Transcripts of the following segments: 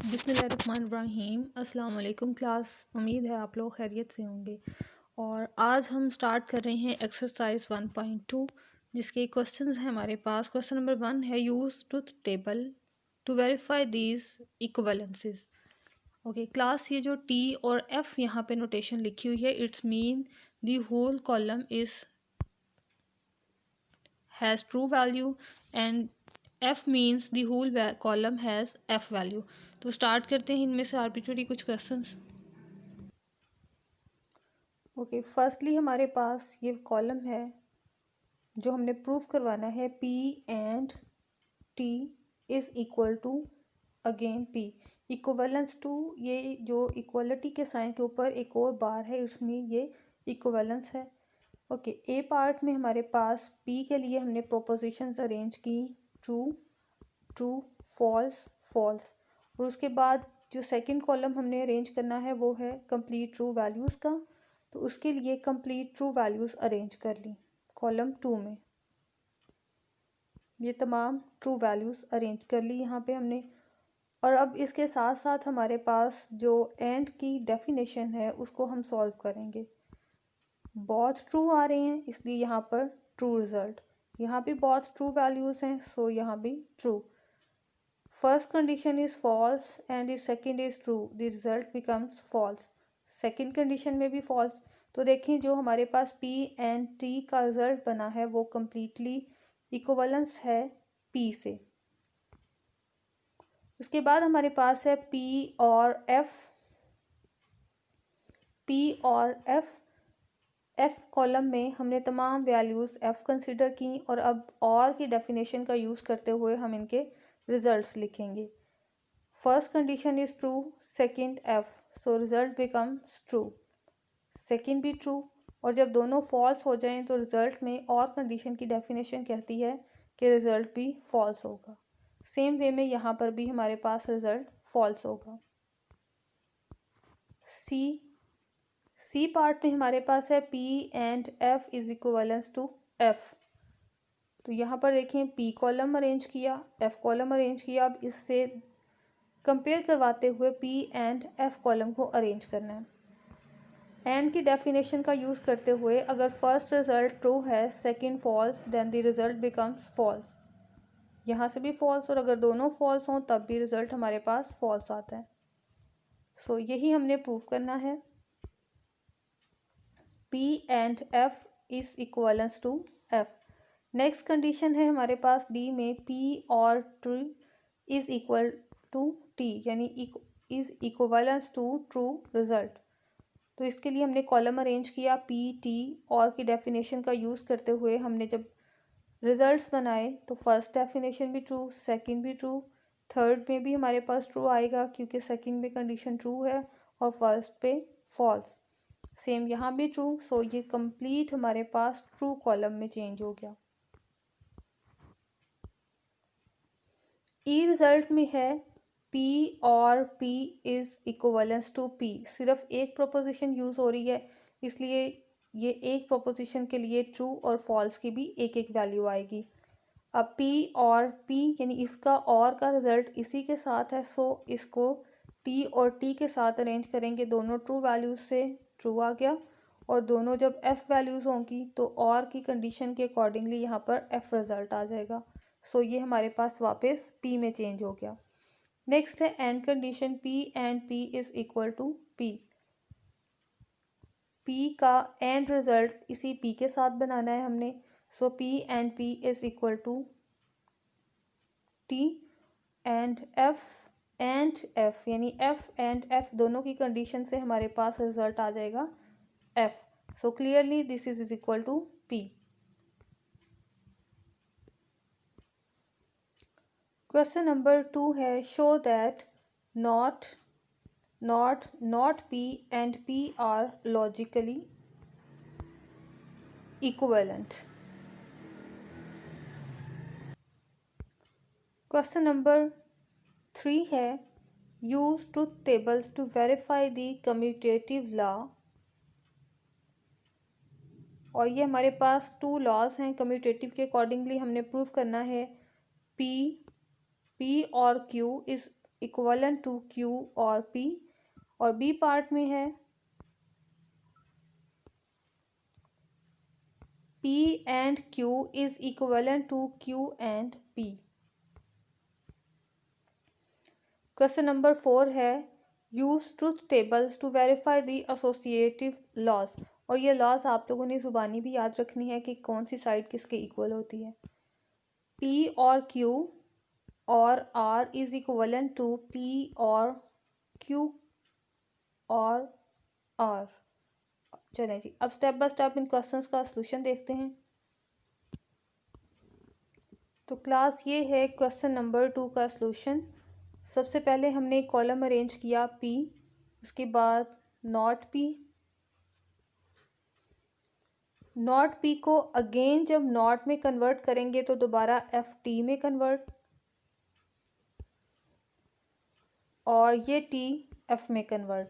बिस्मिल्लाहिर्रहमानिर्रहीम। अस्सलाम वालेकुम क्लास। उम्मीद है आप लोग खैरियत से होंगे। और आज हम स्टार्ट कर रहे हैं एक्सरसाइज 1.2 जिसके क्वेश्चंस हैं हमारे पास। क्वेश्चन नंबर 1 है use truth table to verify these equivalences. Okay class, ये जो टी और एफ यहाँ पे नोटेशन लिखी हुई है, it's mean the whole column is has true value and f means the whole column has f value। तो स्टार्ट करते हैं इनमें से आर्बिट्रेरी कुछ क्वेश्चंस। ओके फर्स्टली हमारे पास ये कॉलम है जो हमने प्रूफ करवाना है P and T is equal to again P equivalence to. ये जो इक्वलिटी के साइन के ऊपर एक और बार है, इसमें ये इक्वलेंस है। ओके ए पार्ट में हमारे पास P के लिए हमने प्रोपोजिशंस अरेंज की, ट्रू ट्रू फॉल्स फॉल्स। और उसके बाद जो सेकंड कॉलम हमने अरेंज करना है वो है कंप्लीट ट्रू वैल्यूज़ का। तो उसके लिए कंप्लीट ट्रू वैल्यूज़ अरेंज कर ली कॉलम 2 में। ये तमाम ट्रू वैल्यूज़ अरेंज कर ली यहाँ पे हमने। और अब इसके साथ साथ हमारे पास जो एंड की डेफिनेशन है उसको हम सॉल्व करेंगे। बहुत ट्रू आ रहे हैं इसलिए यहाँ पर ट्रू रिज़ल्ट, यहाँ भी बहुत ट्रू वैल्यूज़ हैं सो यहाँ भी true. First condition is false and the second is true, the result becomes false. Second condition में भी फॉल्स। तो देखें जो हमारे पास P एंड T का रिज़ल्ट बना है वो कम्प्लीटली इक्वलेंस है P से। उसके बाद हमारे पास है P और F। F कॉलम में हमने तमाम वैल्यूज़ F कंसिडर की और अब और की डेफिनेशन का यूज़ करते हुए हम इनके रिज़ल्ट्स लिखेंगे। First condition is true, second F, so result becomes true. Second भी ट्रू। और जब दोनों फॉल्स हो जाएं तो रिज़ल्ट में और कंडीशन की डेफिनेशन कहती है कि रिज़ल्ट भी फॉल्स होगा। सेम वे में यहाँ पर भी हमारे पास रिज़ल्ट फॉल्स होगा। सी पार्ट में हमारे पास है P and F is equivalence to F। तो यहाँ पर देखें P कॉलम अरेंज किया, F कॉलम अरेंज किया। अब इससे कंपेयर करवाते हुए P एंड F कॉलम को अरेंज करना है। एंड की डेफिनेशन का यूज़ करते हुए अगर फर्स्ट रिज़ल्ट ट्रू है second false then the result becomes false. यहाँ से भी फॉल्स, और अगर दोनों फॉल्स हों तब भी रिज़ल्ट हमारे पास फॉल्स आता है। सो यही हमने प्रूफ करना है। P and F is equivalence to F। Next condition है हमारे पास D में P और T is equal to T, यानी is equivalence to true result. तो इसके लिए हमने कॉलम अरेंज किया P T और की डेफिनेशन का यूज़ करते हुए हमने जब रिज़ल्ट्स बनाए तो फर्स्ट डेफिनेशन भी ट्रू, सेकंड भी ट्रू, थर्ड में भी हमारे पास ट्रू आएगा क्योंकि सेकंड में कंडीशन ट्रू है और फर्स्ट पे फॉल्स। सेम यहाँ भी ट्रू। सो ये कंप्लीट हमारे पास ट्रू कॉलम में चेंज हो गया। ई रिज़ल्ट में है P और P is equivalence to P। सिर्फ एक प्रोपोजिशन यूज़ हो रही है इसलिए ये एक प्रोपोजिशन के लिए ट्रू और फॉल्स की भी एक एक वैल्यू आएगी। अब P और P यानी इसका और का रिज़ल्ट इसी के साथ है, सो इसको T और T के साथ अरेंज करेंगे। दोनों ट्रू वैल्यूज़ से ट्रू आ गया और दोनों जब F वैल्यूज़ होंगी तो और की कंडीशन के अकॉर्डिंगली यहाँ पर F रिज़ल्ट आ जाएगा। सो ये हमारे पास वापस P में चेंज हो गया। नेक्स्ट है and condition P and P is equal to P। P का एंड रिज़ल्ट इसी P के साथ बनाना है हमने। So P and P is equal to T and F यानी F एंड F दोनों की कंडीशन से हमारे पास रिज़ल्ट आ जाएगा F। So clearly this is equal to P। Question number 2 है show that not P and P are logically equivalent। Question number 3 है use truth tables to verify the commutative law. और ये हमारे पास 2 लॉज हैं commutative के accordingly हमने prove करना है P और Q is equivalent to Q और पी, और बी पार्ट में है P and Q is equivalent to Q and P। Question number 4 है use truth tables to verify the associative laws, और ये लॉज आप लोगों ने ज़ुबानी भी याद रखनी है कि कौन सी साइड किसके इक्वल होती है। P और Q और R is equivalent to P और Q और R। चलें जी, अब स्टेप बाय स्टेप इन क्वेश्चंस का सॉल्यूशन देखते हैं। तो क्लास ये है क्वेश्चन नंबर 2 का सॉल्यूशन। सबसे पहले हमने कॉलम अरेंज किया P, उसके बाद नॉट P को अगेन जब नॉट में कन्वर्ट करेंगे तो दोबारा FT में कन्वर्ट, और ये T F में कन्वर्ट,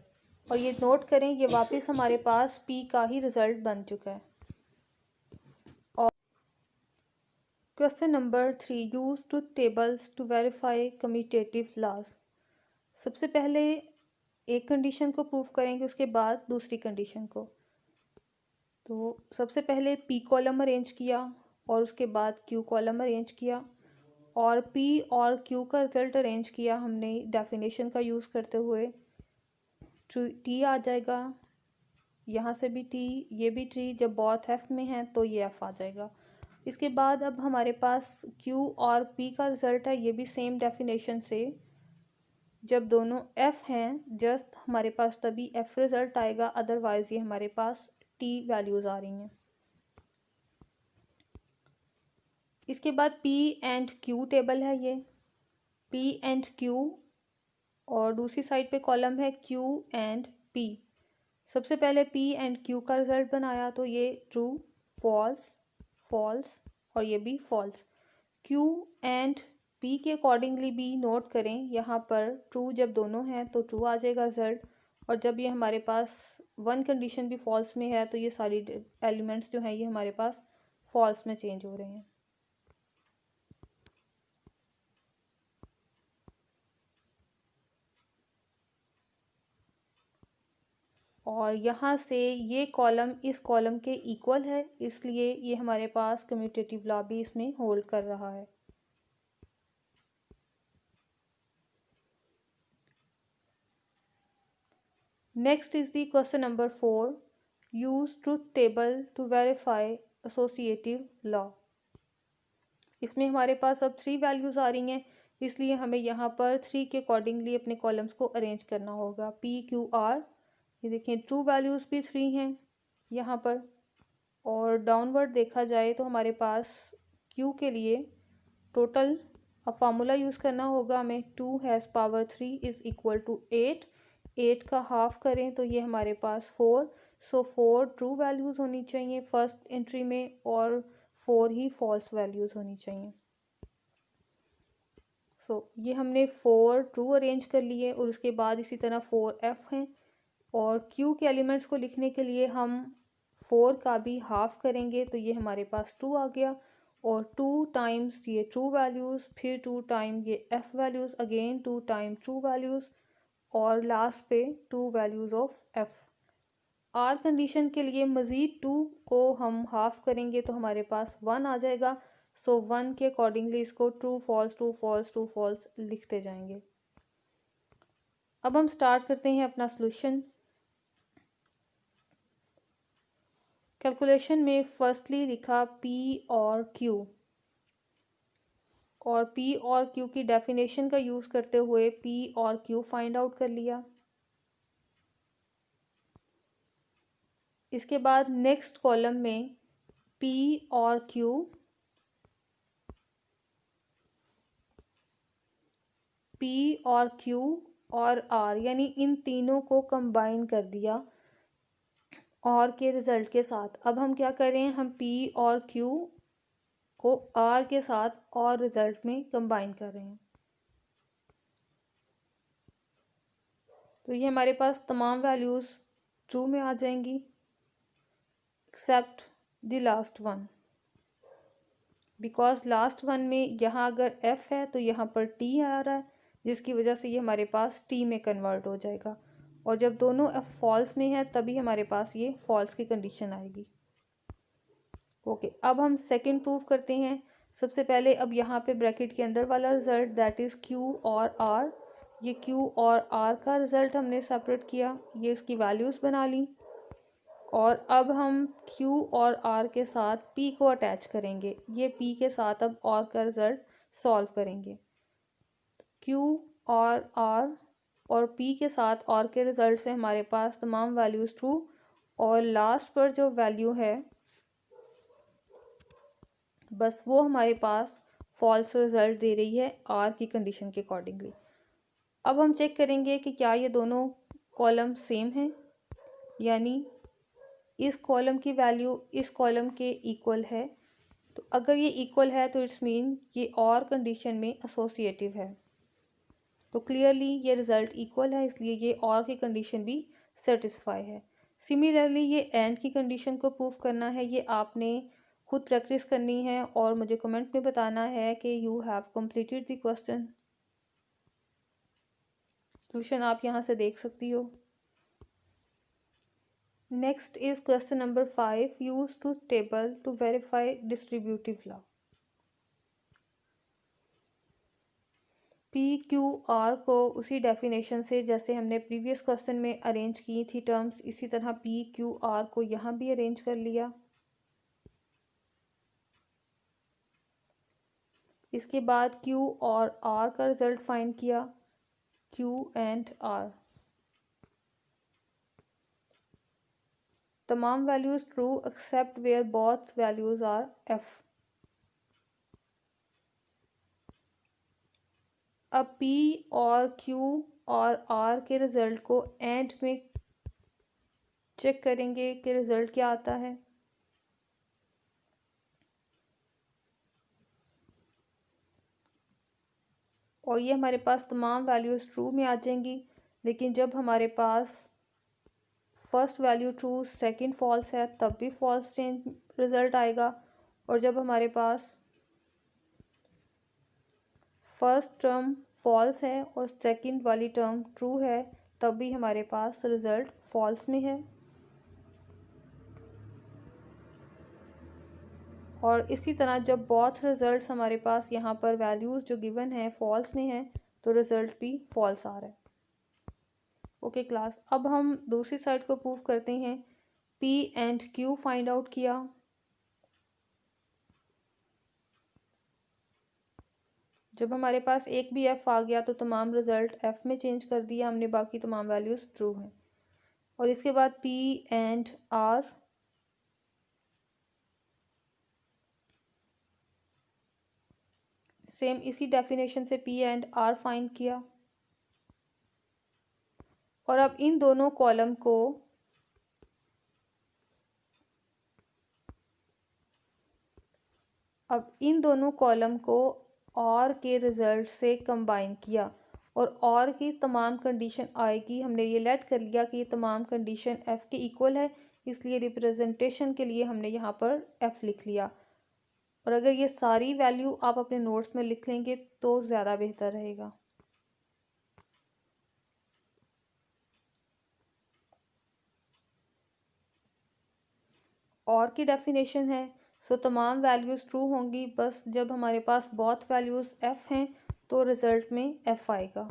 और ये नोट करें ये वापस हमारे पास P का ही रिजल्ट बन चुका है। और question number 3 use truth tables to verify commutative laws. सबसे पहले एक कंडीशन को प्रूफ करेंगे, उसके बाद दूसरी कंडीशन को। तो सबसे पहले P कॉलम अरेंज किया और उसके बाद Q कॉलम अरेंज किया, और P और Q का रिजल्ट अरेंज किया हमने डेफिनेशन का यूज़ करते हुए। T आ जाएगा, यहाँ से भी T, ये भी T, जब बोथ F में है तो ये F आ जाएगा। इसके बाद अब हमारे पास Q और P का रिज़ल्ट है, ये भी सेम डेफिनेशन से, जब दोनों F हैं जस्ट हमारे पास तभी F रिज़ल्ट आएगा, अदरवाइज़ ये हमारे पास T वैल्यूज़ आ रही हैं। इसके बाद P एंड Q टेबल है ये, P एंड Q, और दूसरी साइड पे कॉलम है Q एंड P। सबसे पहले P एंड Q का रिज़ल्ट बनाया तो ये ट्रू, फॉल्स, फॉल्स, और ये भी फॉल्स। Q एंड P के अकॉर्डिंगली भी नोट करें, यहाँ पर ट्रू जब दोनों हैं तो ट्रू आ जाएगा रिज़ल्ट, और जब ये हमारे पास वन कंडीशन भी फॉल्स में है तो ये सारी एलिमेंट्स जो हैं ये हमारे पास फॉल्स में चेंज हो रहे हैं। और यहाँ से ये कॉलम इस कॉलम के इक्वल है, इसलिए ये हमारे पास कम्यूटेटिव लॉ भी इसमें होल्ड कर रहा है। Next is the question number 4 use truth table to verify associative law. इसमें हमारे पास अब 3 वैल्यूज़ आ रही हैं, इसलिए हमें यहाँ पर 3 के अकॉर्डिंगली अपने कॉलम्स को अरेंज करना होगा। P Q R, ये देखिए ट्रू वैल्यूज़ भी 3 हैं यहाँ पर, और डाउनवर्ड देखा जाए तो हमारे पास Q के लिए टोटल अब फार्मूला यूज़ करना होगा हमें। 2 has power 3 is equal to 8 का हाफ करें तो ये हमारे पास 4, सो 4 ट्रू वैल्यूज़ होनी चाहिए फर्स्ट एंट्री में, और 4 ही फॉल्स वैल्यूज़ होनी चाहिए। ये हमने 4 ट्रू अरेंज कर लिए, और उसके बाद इसी तरह 4 F हैं, और Q के एलिमेंट्स को लिखने के लिए हम 4 का भी हाफ करेंगे तो ये हमारे पास 2 आ गया, और 2 टाइम्स ये ट्रू वैल्यूज़, फिर 2 टाइम ये F values, again 2 time true values, और लास्ट पे 2 वैल्यूज़ ऑफ F। आर कंडीशन के लिए मज़ीद 2 को हम हाफ करेंगे तो हमारे पास 1 आ जाएगा, सो 1 के अकॉर्डिंगली इसको true false true false true false लिखते जाएंगे। अब हम स्टार्ट करते हैं अपना सॉल्यूशन। कैलकुलेशन में फर्स्टली लिखा P और Q, और P और Q की डेफिनेशन का यूज़ करते हुए P और Q फाइंड आउट कर लिया। इसके बाद नेक्स्ट कॉलम में P और Q, P और Q और R, यानी इन तीनों को कंबाइन कर दिया और के रिज़ल्ट के साथ। अब हम क्या करें, हम P और Q को R के साथ और रिज़ल्ट में कंबाइन कर रहे हैं। तो ये हमारे पास तमाम वैल्यूज़ ट्रू में आ जाएंगी except the last one, because last one में यहाँ अगर F है तो यहाँ पर T आ रहा है, जिसकी वजह से ये हमारे पास टी में कन्वर्ट हो जाएगा। और जब दोनों एफ फॉल्स में है तभी हमारे पास ये फॉल्स की कंडीशन आएगी। ओके, अब हम सेकंड प्रूफ करते हैं। सबसे पहले अब यहाँ पे ब्रैकेट के अंदर वाला रिजल्ट दैट इज़ क्यू और आर, ये क्यू और आर का रिजल्ट हमने सेपरेट किया, ये इसकी वैल्यूज़ बना ली। और अब हम Q और R के साथ P को अटैच करेंगे, ये P के साथ अब और का रिज़ल्ट सॉल्व करेंगे। Q और R और P के साथ और के रिज़ल्ट से हमारे पास तमाम वैल्यूज़ ट्रू और लास्ट पर जो वैल्यू है बस वो हमारे पास फॉल्स रिज़ल्ट दे रही है R की कंडीशन के अकॉर्डिंगली। अब हम चेक करेंगे कि क्या ये दोनों कॉलम सेम हैं, यानी इस कॉलम की वैल्यू इस कॉलम के इक्वल है। तो अगर ये इक्वल है तो इट्स मीन ये और कंडीशन में एसोसिएटिव है। तो क्लियरली ये रिज़ल्ट इक्वल है, इसलिए ये और की कंडीशन भी सेटिस्फाई है। सिमिलरली ये एंड की कंडीशन को प्रूव करना है, ये आपने खुद प्रैक्टिस करनी है और मुझे कमेंट में बताना है कि you have completed the question. Solution आप यहाँ से देख सकती हो। Next is question number 5, use truth table to verify distributive law. P Q R को उसी डेफिनेशन से जैसे हमने प्रीवियस क्वेश्चन में अरेंज की थी टर्म्स, इसी तरह पी क्यू आर को यहाँ भी अरेंज कर लिया। इसके बाद क्यू और आर का रिजल्ट फाइंड किया, क्यू एंड आर तमाम values true except where both values are F. अब पी और क्यू और आर के रिजल्ट को एंड में चेक करेंगे कि रिजल्ट क्या आता है। और ये हमारे पास तमाम वैल्यूज़ ट्रू में आ जाएंगी, लेकिन जब हमारे पास first value true second false है तब भी फॉल्स चेंज रिज़ल्ट आएगा। और जब हमारे पास फर्स्ट टर्म फॉल्स है और सेकंड वाली टर्म ट्रू है तब भी हमारे पास रिज़ल्ट फॉल्स में है। और इसी तरह जब बोथ रिजल्ट्स हमारे पास यहाँ पर वैल्यूज़ जो गिवन है फॉल्स में है तो रिज़ल्ट भी फॉल्स आ रहा है। ओके क्लास, अब हम दूसरी साइड को प्रूव करते हैं। P and Q find out किया, जब हमारे पास एक भी F आ गया तो तमाम रिज़ल्ट F में चेंज कर दिया हमने, बाकी तमाम वैल्यूज़ ट्रू हैं। और इसके बाद P एंड R, सेम इसी डेफिनेशन से P एंड R फाइंड किया। और अब इन दोनों कॉलम को और के रिज़ल्ट से कंबाइन किया और की तमाम कंडीशन आएगी। हमने ये लेट कर लिया कि ये तमाम कंडीशन F के इक्वल है, इसलिए रिप्रेजेंटेशन के लिए हमने यहाँ पर F लिख लिया। और अगर ये सारी वैल्यू आप अपने नोट्स में लिख लेंगे तो ज़्यादा बेहतर रहेगा। और की डेफिनेशन है सो तमाम वैल्यूज़ ट्रू होंगी, बस जब हमारे पास बहुत वैल्यूज़ F हैं तो रिज़ल्ट में F आएगा।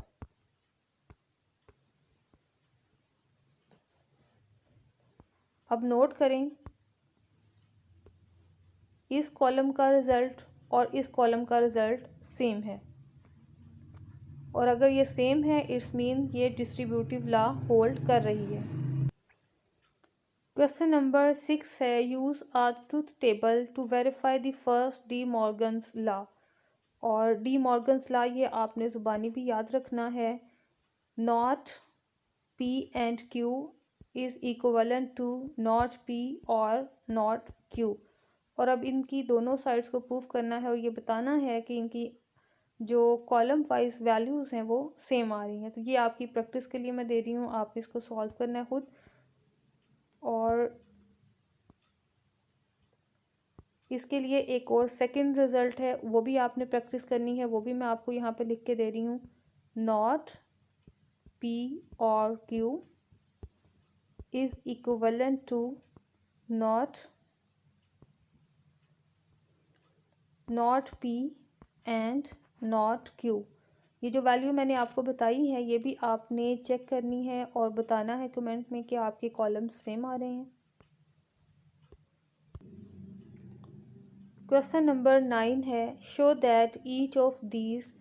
अब नोट करें, इस कॉलम का रिज़ल्ट और इस कॉलम का रिज़ल्ट सेम है, और अगर ये सेम है इट्स मीन ये डिस्ट्रीब्यूटिव लॉ होल्ड कर रही है। क्वेश्चन नंबर 6 है, use a truth table to verify the first De Morgan's law. और डी मॉर्गन्स लॉ ये आपने ज़ुबानी भी याद रखना है, not P and Q is equivalent to not P और नॉट Q। और अब इनकी दोनों साइड्स को प्रूव करना है और ये बताना है कि इनकी जो कॉलम वाइज वैल्यूज़ हैं वो सेम आ रही हैं। तो ये आपकी प्रैक्टिस के लिए मैं दे रही हूँ, आप इसको सॉल्व करना है खुद। और इसके लिए एक और सेकंड रिज़ल्ट है, वो भी आपने प्रैक्टिस करनी है, वो भी मैं आपको यहाँ पे लिख के दे रही हूँ। Not P or Q is equivalent to not P and not Q। ये जो वैल्यू मैंने आपको बताई है ये भी आपने चेक करनी है और बताना है कमेंट में कि आपके कॉलम्स सेम आ रहे हैं। क्वेश्चन नंबर 9 है, show that each of these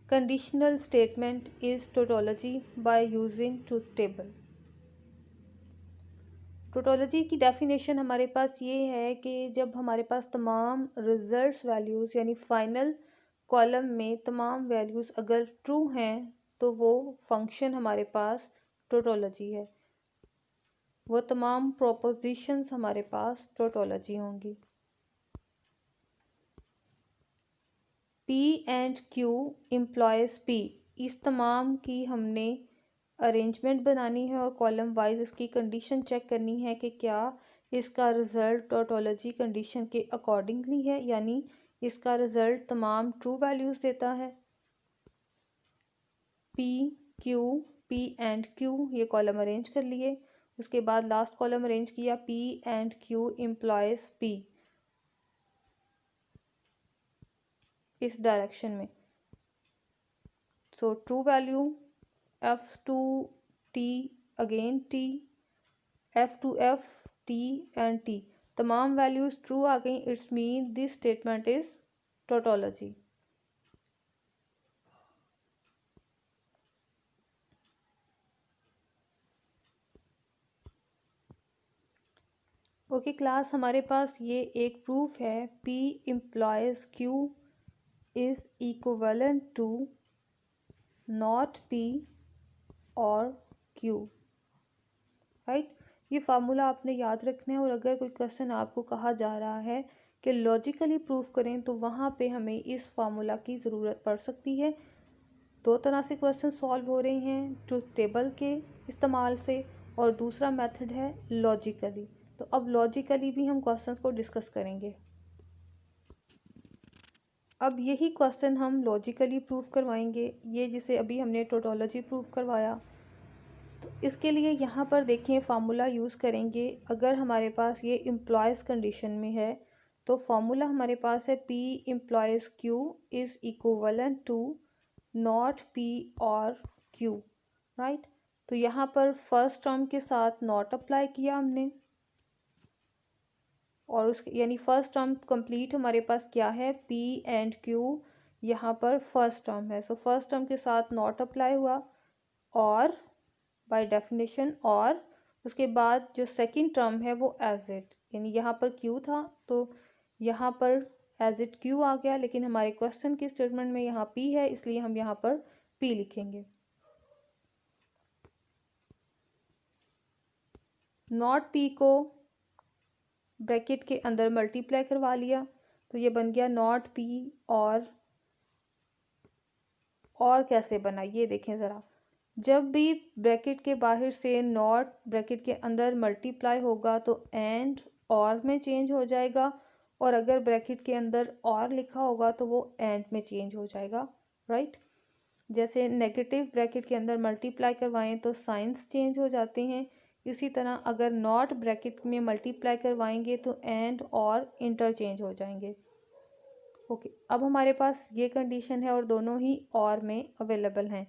conditional statement is tautology by using truth table. Tautology की डेफिनेशन हमारे पास ये है कि जब हमारे पास तमाम रिजल्ट्स वैल्यूज़ यानी फाइनल कॉलम में तमाम वैल्यूज़ अगर ट्रू हैं तो वो फंक्शन हमारे पास टोटोलॉजी है, वो तमाम प्रोपोजिशंस हमारे पास टोटोलॉजी होंगी। P and Q implies P, इस तमाम की हमने अरेंजमेंट बनानी है और कॉलम वाइज इसकी कंडीशन चेक करनी है कि क्या इसका रिज़ल्ट टोटोलॉजी कंडीशन के अकॉर्डिंगली है, यानी इसका रिज़ल्ट तमाम ट्रू वैल्यूज़ देता है। P, Q, P and Q ये कॉलम अरेंज कर लिए। उसके बाद लास्ट कॉलम अरेंज किया, P and Q implies P, इस डायरेक्शन में। So true value F to T, again T, F to F, T and T, तमाम वैल्यूज़ ट्रू आ गई। It's mean this statement is tautology. Okay class, हमारे पास ये एक प्रूफ है, P implies Q is equivalent to not P और Q, right. ये फार्मूला आपने याद रखना है और अगर कोई क्वेश्चन आपको कहा जा रहा है कि लॉजिकली प्रूफ करें तो वहाँ पे हमें इस फार्मूला की ज़रूरत पड़ सकती है। दो तरह से क्वेश्चन सॉल्व हो रहे हैं, ट्रूथ टेबल के इस्तेमाल से और दूसरा मेथड है लॉजिकली। तो अब लॉजिकली भी हम क्वेश्चंस को डिस्कस करेंगे। अब यही क्वेश्चन हम लॉजिकली प्रूफ करवाएंगे, ये जिसे अभी हमने टोटोलॉजी प्रूफ करवाया। तो इसके लिए यहाँ पर देखें फार्मूला यूज़ करेंगे। अगर हमारे पास ये इम्प्लॉयज़ कंडीशन में है तो फार्मूला हमारे पास है P implies Q is equivalent to not P और Q, राइट। तो यहाँ पर फर्स्ट टर्म के साथ नॉट अप्लाई किया हमने और उसके यानी फर्स्ट टर्म कंप्लीट हमारे पास क्या है, P एंड Q, यहाँ पर फर्स्ट टर्म है। सो फर्स्ट टर्म के साथ नॉट अप्लाई हुआ और बाय डेफिनेशन, और उसके बाद जो सेकंड टर्म है वो एज इट, यानी यहाँ पर Q था तो यहाँ पर एज इट Q आ गया, लेकिन हमारे क्वेश्चन की स्टेटमेंट में यहाँ P है इसलिए हम यहाँ पर P लिखेंगे। नॉट P को ब्रैकेट के अंदर मल्टीप्लाई करवा लिया तो ये बन गया नॉट P और कैसे बना ये देखें ज़रा। जब भी ब्रैकेट के बाहर से नॉट ब्रैकेट के अंदर मल्टीप्लाई होगा तो एंड और में चेंज हो जाएगा, और अगर ब्रैकेट के अंदर और लिखा होगा तो वो एंड में चेंज हो जाएगा, राइट। जैसे नेगेटिव ब्रैकेट के अंदर मल्टीप्लाई करवाएं तो साइंस चेंज हो जाते हैं, इसी तरह अगर नॉट ब्रैकेट में मल्टीप्लाई करवाएंगे तो एंड और इंटरचेंज हो जाएंगे। ओके, अब हमारे पास ये कंडीशन है और दोनों ही और में अवेलेबल हैं।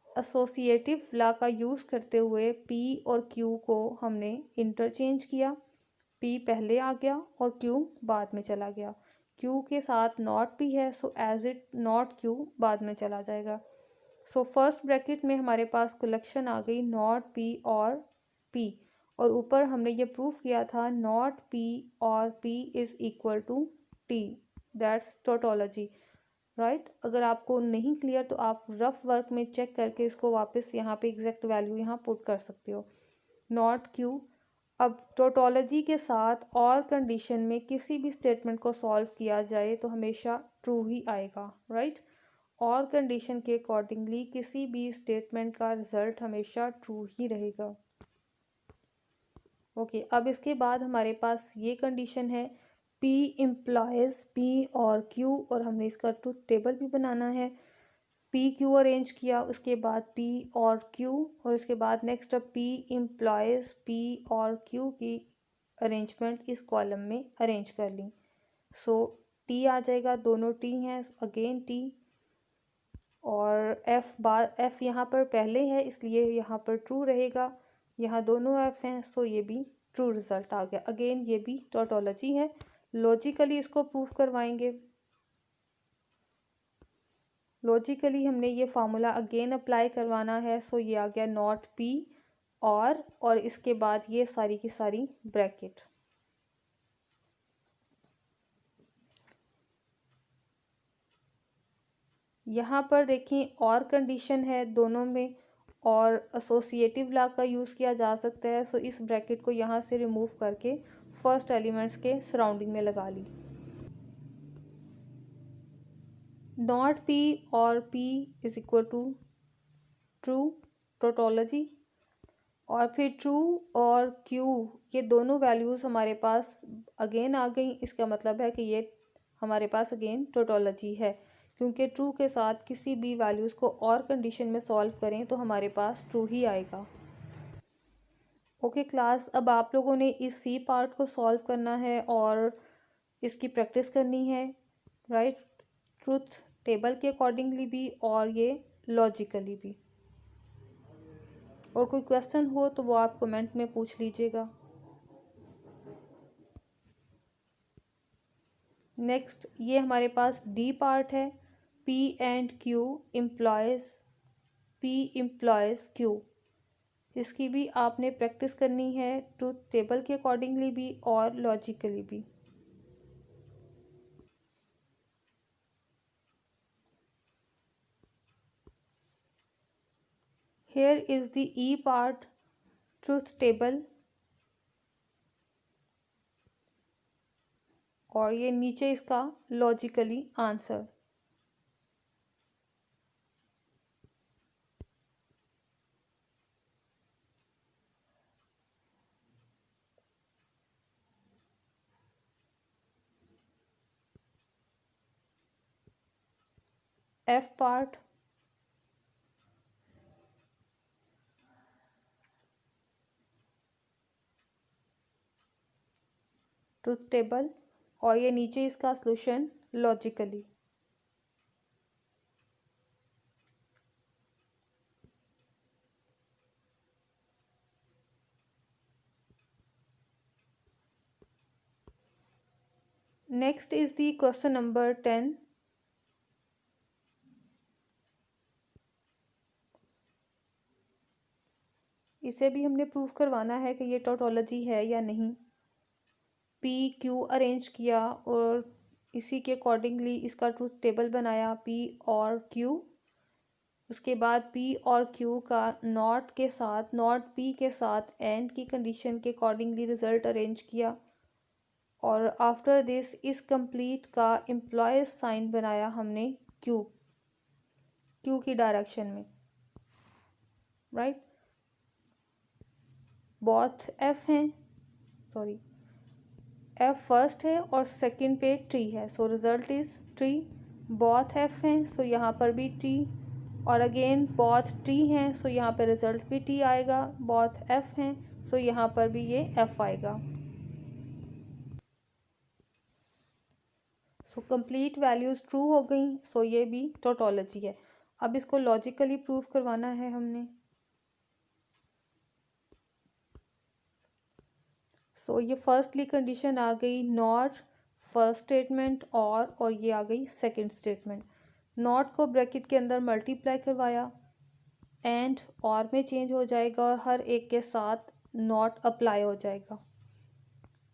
एसोसिएटिव लॉ का यूज़ करते हुए P और Q को हमने इंटरचेंज किया। P पहले आ गया और Q बाद में चला गया। Q के साथ नॉट P है so as it not Q बाद में चला जाएगा। सो फर्स्ट ब्रैकेट में हमारे पास कलेक्शन आ गई नॉट P और P, और ऊपर हमने ये प्रूफ किया था नॉट P और P is equal to T, that's tautology, right. अगर आपको नहीं क्लियर तो आप रफ वर्क में चेक करके इसको वापस यहाँ पे एग्जैक्ट वैल्यू यहाँ पुट कर सकते हो। नॉट Q, अब टोटोलॉजी के साथ और कंडीशन में किसी भी स्टेटमेंट को सॉल्व किया जाए तो हमेशा ट्रू ही आएगा, राइट। और कंडीशन के अकॉर्डिंगली किसी भी स्टेटमेंट का रिजल्ट हमेशा ट्रू ही रहेगा। ओके, अब इसके बाद हमारे पास ये कंडीशन है P इम्प्लॉयज़ P और Q, और हमने इसका ट्रूथ टेबल भी बनाना है। पी क्यू अरेंज किया, उसके बाद पी और क्यू, और उसके बाद नेक्स्ट अब पी इम्प्लॉयज़ पी और क्यू की अरेंजमेंट इस कॉलम में अरेंज कर ली। सो टी आ जाएगा, दोनों टी हैं, अगेन टी, और एफ़ यहाँ पर पहले है इसलिए यहाँ पर ट्रू रहेगा, यहाँ दोनों एफ़ हैं सो ये भी ट्रू रिज़ल्ट आ गया। अगेन ये भी टोटोलॉजी है, लॉजिकली इसको प्रूफ करवाएंगे। लॉजिकली हमने ये फार्मूला अगेन अप्लाई करवाना है, सो ये आ गया नॉट पी और इसके बाद ये सारी की सारी ब्रैकेट। यहाँ पर देखें और कंडीशन है दोनों में, और एसोसिएटिव लॉ का यूज़ किया जा सकता है, सो इस ब्रैकेट को यहाँ से रिमूव करके फर्स्ट एलिमेंट्स के सराउंडिंग में लगा ली। नॉट पी और P is equal to true, tautology, और फिर ट्रू और क्यू ये दोनों वैल्यूज़ हमारे पास अगेन आ गई। इसका मतलब है कि ये हमारे पास अगेन टोटोलॉजी है, क्योंकि ट्रू के साथ किसी भी वैल्यूज़ को और कंडीशन में सॉल्व करें तो हमारे पास ट्रू ही आएगा। ओके क्लास, अब आप लोगों ने इस सी पार्ट को सॉल्व करना है और इसकी प्रैक्टिस करनी है, राइट, ट्रूथ टेबल के अकॉर्डिंगली भी और ये लॉजिकली भी। और कोई क्वेश्चन हो तो वो आप कमेंट में पूछ लीजिएगा। नेक्स्ट ये हमारे पास डी पार्ट है, P and Q employees Q. इसकी भी आपने प्रैक्टिस करनी है ट्रूथ टेबल के अकॉर्डिंगली भी और लॉजिकली भी। Here is the E part, truth table, और ये नीचे इसका logically answer. F part, truth table, और ये नीचे इसका solution logically. Next is the question number 10। इसे भी हमने प्रूफ करवाना है कि ये टोटोलॉजी है या नहीं। पी क्यू अरेंज किया और इसी के अकॉर्डिंगली इसका ट्रूथ टेबल बनाया, पी और क्यू। उसके बाद पी और क्यू का नॉट पी के साथ एंड की कंडीशन के अकॉर्डिंगली रिजल्ट अरेंज किया, और आफ्टर दिस इस कंप्लीट का एम्प्लॉयज साइन बनाया हमने क्यू की डायरेक्शन में, राइट। बोथ एफ हैं, सॉरी एफ फर्स्ट है और सेकंड पे ट्री है, so result is tree. Both F हैं सो यहाँ पर भी ट्री, और अगेन बोथ ट्री हैं सो यहाँ पर रिजल्ट भी टी आएगा। बोथ एफ हैं सो यहाँ पर भी ये एफ आएगा। सो कंप्लीट वैल्यूज़ ट्रू हो गई, सो ये भी टोटोलॉजी है। अब इसको लॉजिकली प्रूव करवाना है हमने। सो ये फर्स्टली कंडीशन आ गई नॉट फर्स्ट स्टेटमेंट और ये आ गई सेकंड स्टेटमेंट। नॉट को ब्रैकेट के अंदर मल्टीप्लाई करवाया, एंड और में चेंज हो जाएगा और हर एक के साथ नॉट अप्लाई हो जाएगा।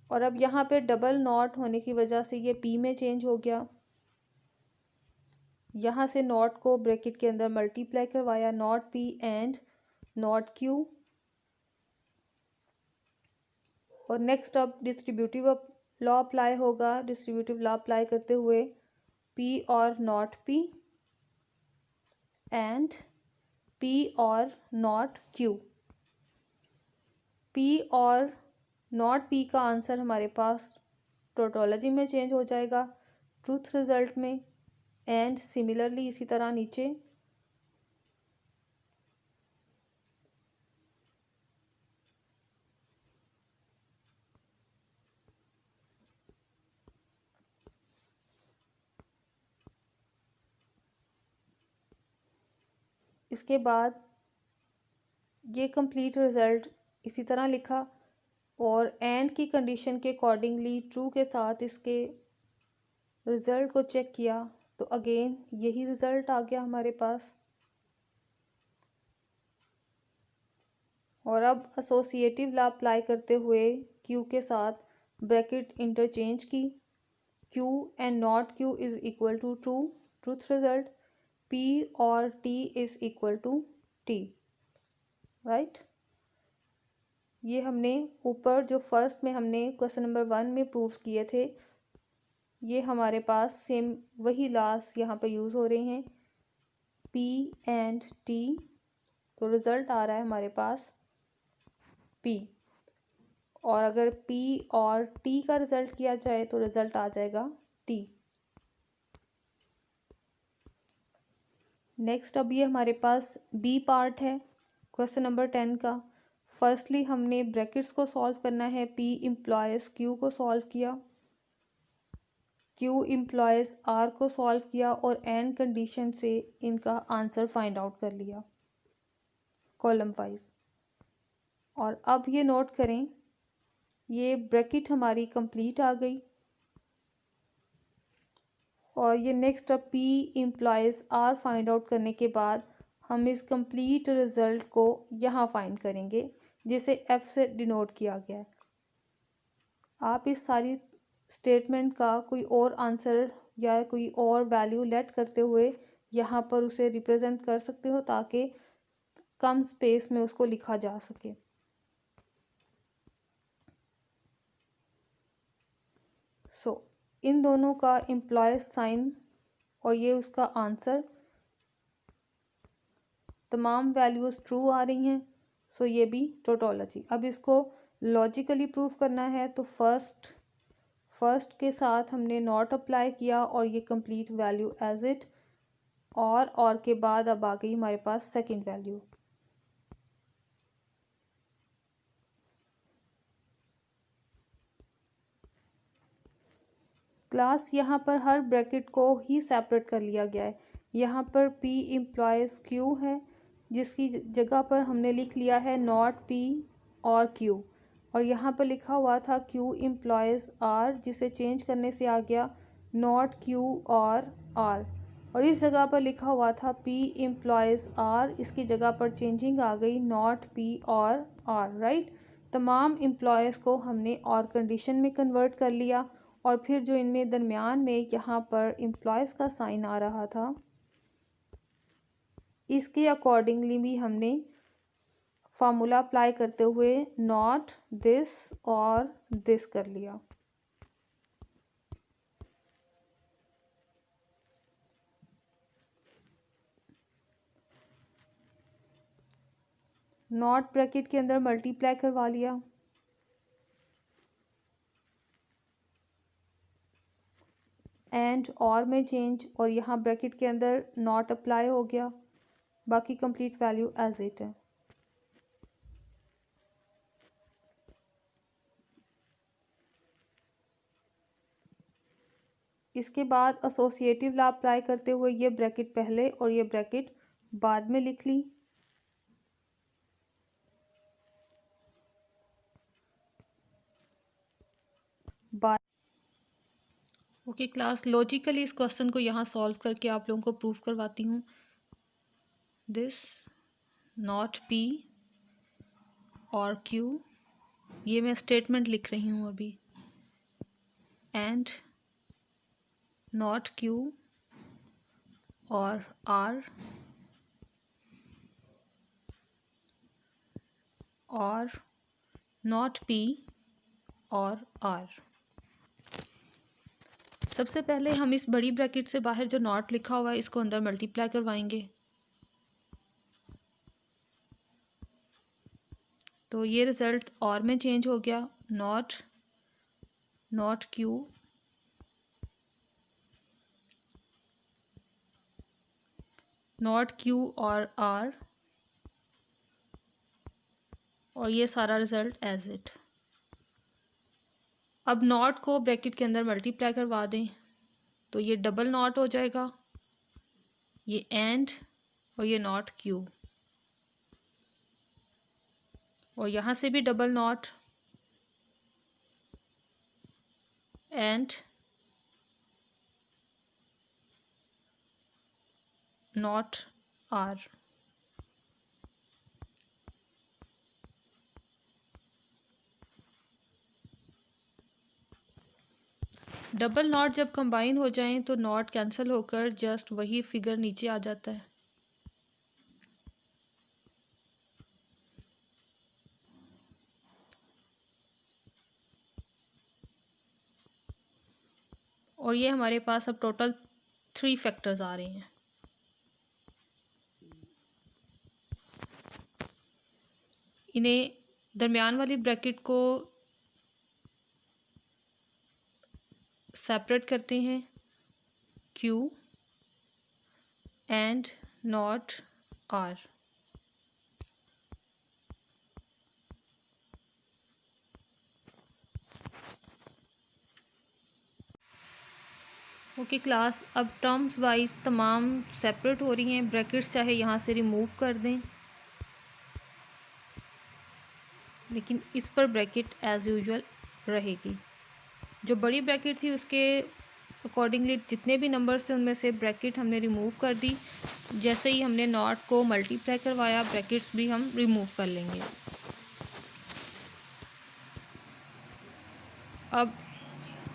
और अब यहाँ पे डबल नॉट होने की वजह से ये पी में चेंज हो गया। यहाँ से नॉट को ब्रैकेट के अंदर मल्टीप्लाई करवाया, not P and not Q. और नेक्स्ट अब डिस्ट्रीब्यूटिव लॉ अप्लाई होगा। डिस्ट्रीब्यूटिव लॉ अप्लाई करते हुए पी और नॉट पी एंड पी और नॉट क्यू। पी और नॉट पी का आंसर हमारे पास टोटोलॉजी में चेंज हो जाएगा ट्रूथ रिजल्ट में, एंड सिमिलरली इसी तरह नीचे इसके बाद ये कंप्लीट रिज़ल्ट इसी तरह लिखा और एंड की कंडीशन के अकॉर्डिंगली ट्रू के साथ इसके रिज़ल्ट को चेक किया तो अगेन यही रिज़ल्ट आ गया हमारे पास। और अब एसोसिएटिव लॉ अप्लाई करते हुए क्यू के साथ ब्रैकेट इंटरचेंज की, Q and not Q is equal to true, truth result, P और T is equal to T, right. ये हमने ऊपर जो फर्स्ट में हमने क्वेश्चन नंबर 1 में प्रूफ किए थे, ये हमारे पास सेम वही लॉस यहाँ पे यूज़ हो रहे हैं, पी एंड टी। तो रिज़ल्ट आ रहा है हमारे पास पी, और अगर पी और टी का रिज़ल्ट किया जाए तो रिज़ल्ट आ जाएगा टी। नेक्स्ट अब ये हमारे पास बी पार्ट है क्वेश्चन नंबर 10 का। फर्स्टली हमने ब्रैकेट्स को सॉल्व करना है, पी इम्प्लॉयज़ क्यू को सॉल्व किया, क्यू इम्प्लॉयज़ आर को सॉल्व किया और एंड कंडीशन से इनका आंसर फाइंड आउट कर लिया कॉलम वाइज। और अब ये नोट करें, ये ब्रैकेट हमारी कंप्लीट आ गई और ये नेक्स्ट अब P implies R find out करने के बाद हम इस कंप्लीट रिज़ल्ट को यहाँ फाइंड करेंगे जिसे एफ से डिनोट किया गया है। आप इस सारी स्टेटमेंट का कोई और आंसर या कोई और वैल्यू लेट करते हुए यहाँ पर उसे रिप्रेजेंट कर सकते हो ताकि कम स्पेस में उसको लिखा जा सके। इन दोनों का एम्प्लॉय साइन और ये उसका आंसर, तमाम वैल्यूज़ ट्रू आ रही हैं। ये भी टोटोलॉजी। अब इसको लॉजिकली प्रूव करना है तो फर्स्ट के साथ हमने नॉट अप्लाई किया और ये कंप्लीट वैल्यू एज इट, और के बाद अब आ गई हमारे पास सेकंड वैल्यू। क्लास यहाँ पर हर ब्रैकेट को ही सेपरेट कर लिया गया है। यहाँ पर पी इम्प्लॉयज़ क्यू है जिसकी जगह पर हमने लिख लिया है नॉट पी और क्यू, और यहाँ पर लिखा हुआ था क्यू इम्प्लॉयज़ आर जिसे चेंज करने से आ गया नॉट क्यू और आर, और इस जगह पर लिखा हुआ था पी इम्प्लॉयज़ आर, इसकी जगह पर चेंजिंग आ गई नॉट पी और आर, राइट। तमाम एम्प्लॉयज़ को हमने और कंडीशन में कन्वर्ट कर लिया और फिर जो इनमें दरमियान में यहाँ पर एम्प्लॉयज़ का साइन आ रहा था इसके अकॉर्डिंगली भी हमने फार्मूला अप्लाई करते हुए नॉट दिस और दिस कर लिया। नॉट ब्रैकेट के अंदर मल्टीप्लाई करवा लिया, एंड और में चेंज, और यहाँ ब्रैकेट के अंदर नॉट अप्लाई हो गया, बाकी कंप्लीट वैल्यू एज इट है। इसके बाद एसोसिएटिव लॉ अप्लाई करते हुए ये ब्रैकेट पहले और ये ब्रैकेट बाद में लिख ली। ओके क्लास, लॉजिकली इस क्वेश्चन को यहाँ सॉल्व करके आप लोगों को प्रूफ करवाती हूँ। दिस नॉट पी और क्यू, ये मैं स्टेटमेंट लिख रही हूँ अभी, एंड नॉट क्यू और आर और नॉट पी और आर। सबसे पहले हम इस बड़ी ब्रैकेट से बाहर जो नॉट लिखा हुआ है इसको अंदर मल्टीप्लाई करवाएंगे, तो ये रिज़ल्ट और में चेंज हो गया, नॉट क्यू और आर, और ये सारा रिज़ल्ट एज इट। अब नॉट को ब्रैकेट के अंदर मल्टीप्लाई करवा दें तो ये डबल नॉट हो जाएगा, ये एंड और ये नॉट क्यू, और यहाँ से भी double not and not R. Double not जब कंबाइन हो जाएं तो नॉट कैंसिल होकर जस्ट वही फिगर नीचे आ जाता है। और ये हमारे पास अब टोटल 3 फैक्टर्स आ रहे हैं। इन्हें दरमियान वाली ब्रैकेट को सेपरेट करते हैं, Q and not R। Okay class, अब टर्म्स वाइज तमाम सेपरेट हो रही हैं। ब्रैकेट्स चाहे यहाँ से रिमूव कर दें, लेकिन इस पर ब्रैकेट एज़ यूजुअल रहेगी। जो बड़ी ब्रैकेट थी उसके अकॉर्डिंगली जितने भी नंबर्स थे उनमें से ब्रैकेट हमने रिमूव कर दी। जैसे ही हमने नॉट को मल्टीप्लाई करवाया, ब्रैकेट्स भी हम रिमूव कर लेंगे। अब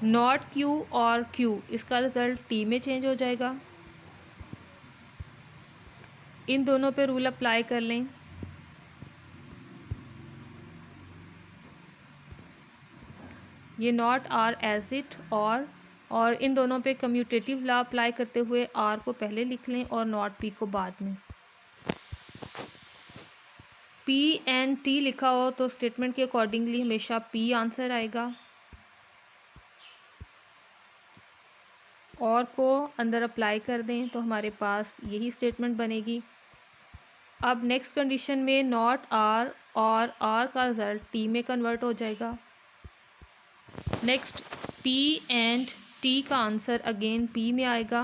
नॉट क्यू और क्यू, इसका रिज़ल्ट टी में चेंज हो जाएगा। इन दोनों पे रूल अप्लाई कर लें। ये नॉट आर एज इट और इन दोनों पे कम्यूटेटिव लॉ अप्लाई करते हुए आर को पहले लिख लें और नॉट पी को बाद में। पी एंड टी लिखा हो तो स्टेटमेंट के अकॉर्डिंगली हमेशा पी आंसर आएगा। और को अंदर अप्लाई कर दें तो हमारे पास यही स्टेटमेंट बनेगी। अब नेक्स्ट कंडीशन में नॉट आर और आर का रिज़ल्ट टी में कन्वर्ट हो जाएगा। नेक्स्ट पी एंड टी का आंसर अगेन पी में आएगा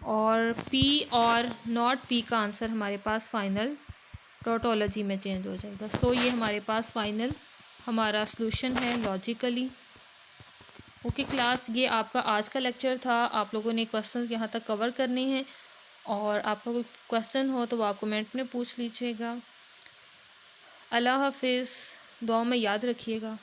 और पी और नॉट पी का आंसर हमारे पास फाइनल टोटोलॉजी में चेंज हो जाएगा। सो ये हमारे पास फाइनल हमारा सॉल्यूशन है लॉजिकली। ओके क्लास, ये आपका आज का लेक्चर था। आप लोगों ने क्वेश्चंस यहाँ तक कवर करने हैं और आपका कोई क्वेश्चन हो तो वो आप कमेंट में पूछ लीजिएगा। अल्लाह हाफिज़, दुआ में याद रखिएगा।